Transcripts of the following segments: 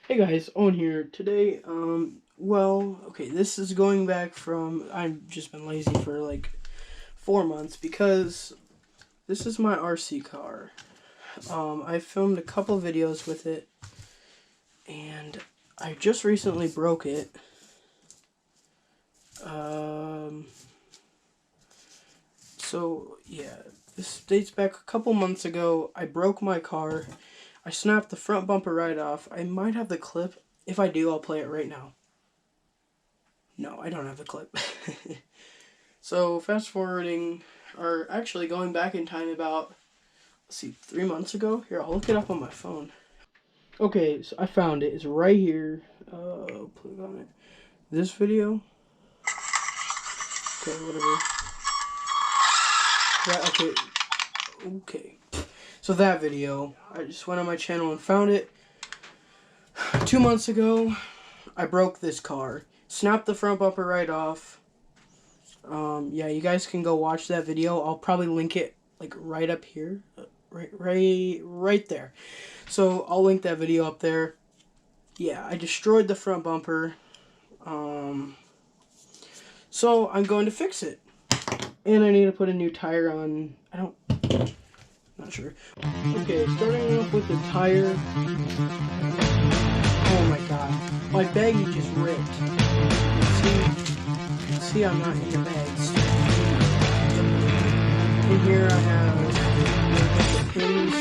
Hey guys, Owen here. Today, okay, this is going back from, I've just been lazy for like 4 months because this is my RC car. I filmed a couple videos with it and I just recently broke it. So yeah, this dates back a couple months ago. I broke my car. I snapped the front bumper right off. I might have the clip. If I do, I'll play it right now. No, I don't have the clip. So fast forwarding, or actually going back in time about, let's see, 3 months ago. Here, I'll look it up on my phone. Okay, so I found it. It's right here. Click on it. This video. Okay, whatever. Okay. Okay. So that video, I just went on my channel and found it. 2 months ago, I broke this car. Snapped the front bumper right off. Yeah, you guys can go watch that video. I'll probably link it like right up here, right there. So I'll link that video up there. Yeah, I destroyed the front bumper. So I'm going to fix it, and I need to put a new tire on. Not sure. Okay, starting off with the tire. Oh my god, my baggie just ripped. See, I'm not in the bags. In here I have the pins.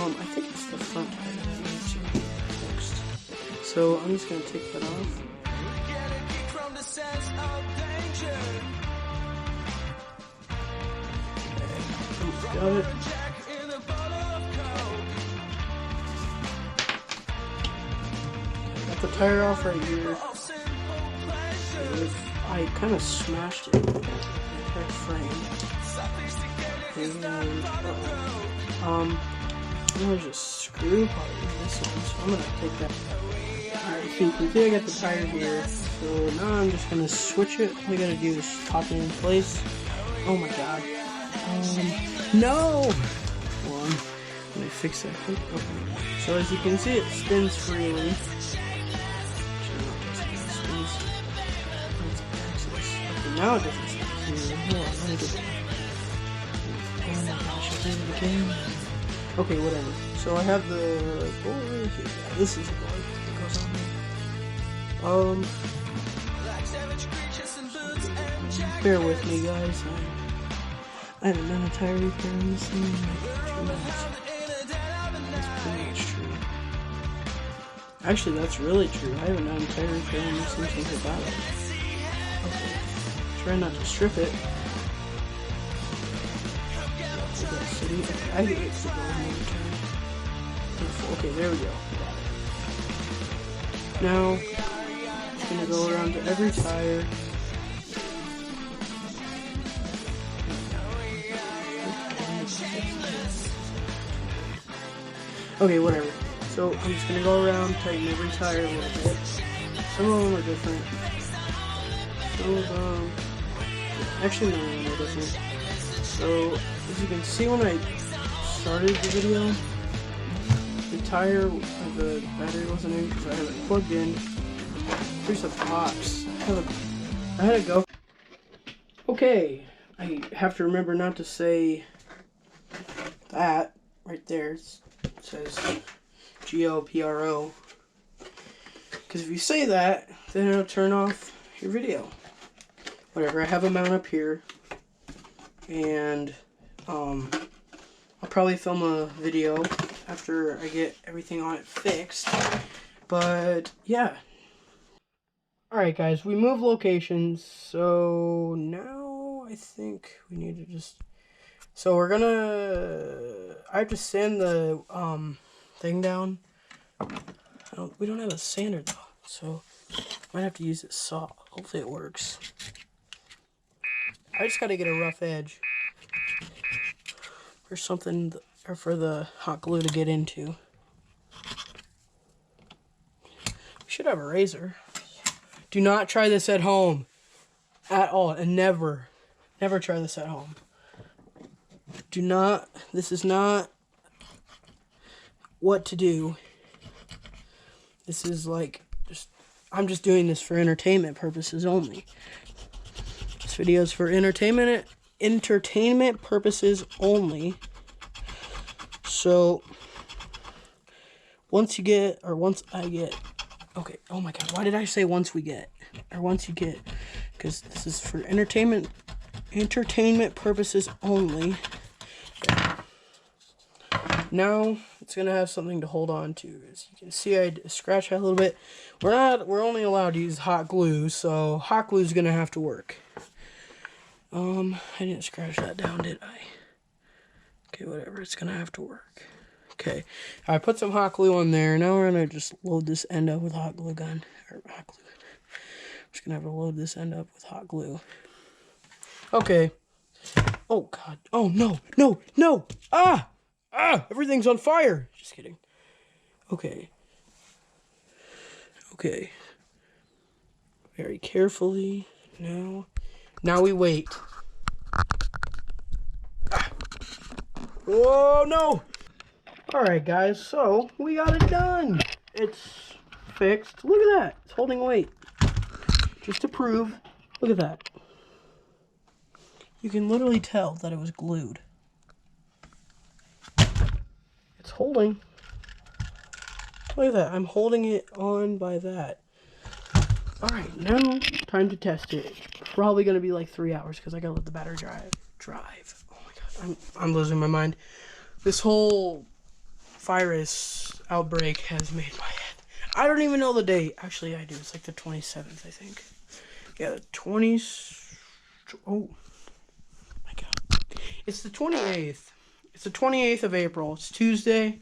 I think it's the front tire that needs to be fixed. So I'm just gonna take that off. Got it. Got the tire off right here. I kind of smashed it with the entire frame. And, there's a screw part in this one, so I'm gonna take that. Alright, so you can see I got the tire here. So now I'm just gonna switch it. All I gotta do is pop it in place. Oh my god. No! Hold on. Let me fix that quick. Okay. So as you can see, it spins freely. Okay, now it doesn't spin freely. Hold on, let me get it. Oh my gosh, I did it again. Okay, whatever. So I have the board here. Yeah, this is the board that goes on there. Bear with me, guys. I haven't done a tire repair on this thing in like 2 months. That's pretty much true. Actually, that's really true. I haven't done a tire repair on this thing since I bought it. Okay. Try not to strip it. I hate it to go one turn. Okay, there we go. Now, I'm just gonna go around to every tire. Okay, whatever. So I'm just gonna go around, tighten every tire a little bit. Some of them are different. Some of them, actually none of them are different. So as you can see, when I started the video, the tire of the battery wasn't in because I have it plugged in. There's a box. I had to go. Okay, I have to remember not to say that right there. It says GoPro. Because if you say that, then it'll turn off your video. Whatever, I have a mount up here. And I'll probably film a video after I get everything on it fixed. But yeah. Alright guys, we moved locations, so now I think we need to just... So we're gonna... I have to sand the thing down. We don't have a sander though, so I might have to use this saw. Hopefully it works. I just gotta get a rough edge. Or something, or for the hot glue to get into. We should have a razor. Do not try this at home. At all, and never. Never try this at home. Do not, this is not what to do. This is like, I'm just doing this for entertainment purposes only. This video is for entertainment purposes only. So, once I get, okay, oh my god, why did I say once we get? Or once you get, because this is for entertainment purposes only. Now it's gonna have something to hold on to. As you can see, I scratched that a little bit. We're only allowed to use hot glue, so hot glue is gonna have to work. I didn't scratch that down, did I? Okay, whatever, it's gonna have to work. Okay, I put some hot glue on there. Now we're gonna just load this end up with hot glue gun. Or hot glue. I'm just gonna have to load this end up with hot glue. Okay. Oh god. Oh no, no, no! Ah! Ah! Everything's on fire! Just kidding. Okay. Okay. Very carefully. Now we wait. Ah. Oh no! Alright guys, so we got it done. It's fixed. Look at that. It's holding weight. Just to prove. Look at that. You can literally tell that it was glued. It's holding. Look at that. I'm holding it on by that. Alright, now time to test it. Probably going to be like 3 hours because I got to let the battery drive. Oh my god. I'm losing my mind. This whole virus outbreak has made my head. I don't even know the date. Actually, I do. It's like the 27th, I think. Yeah, the 20th. Oh my god. It's the 28th. It's the 28th of April. It's Tuesday.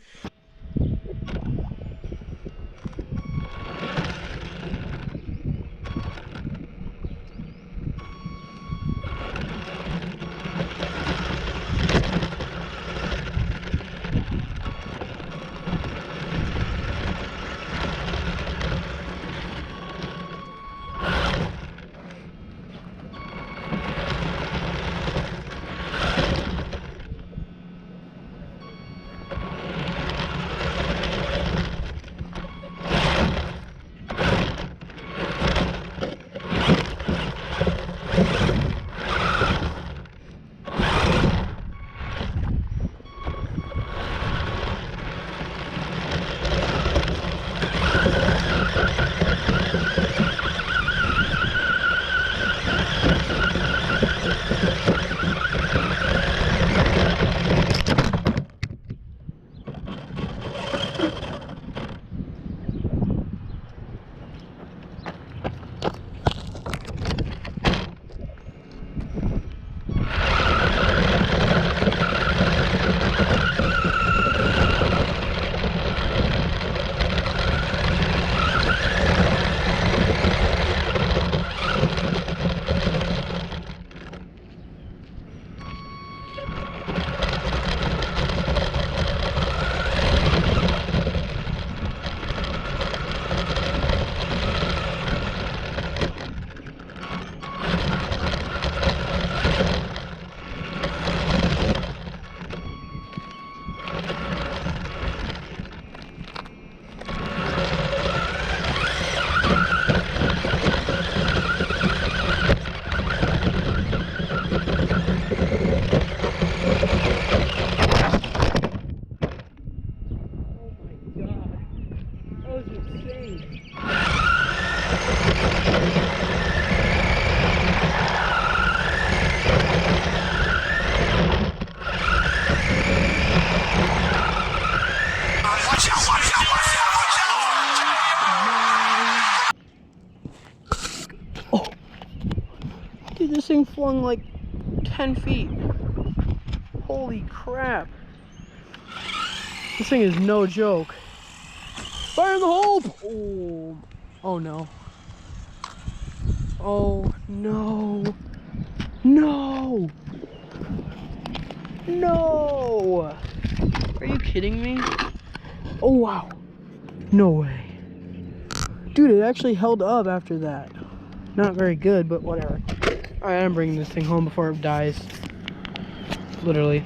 This thing flung like 10 feet. Holy crap. This thing is no joke. Fire in the hole! Oh, oh no. Oh no. No! No! Are you kidding me? Oh wow. No way. Dude, it actually held up after that. Not very good, but whatever. Alright, I'm bringing this thing home before it dies. Literally.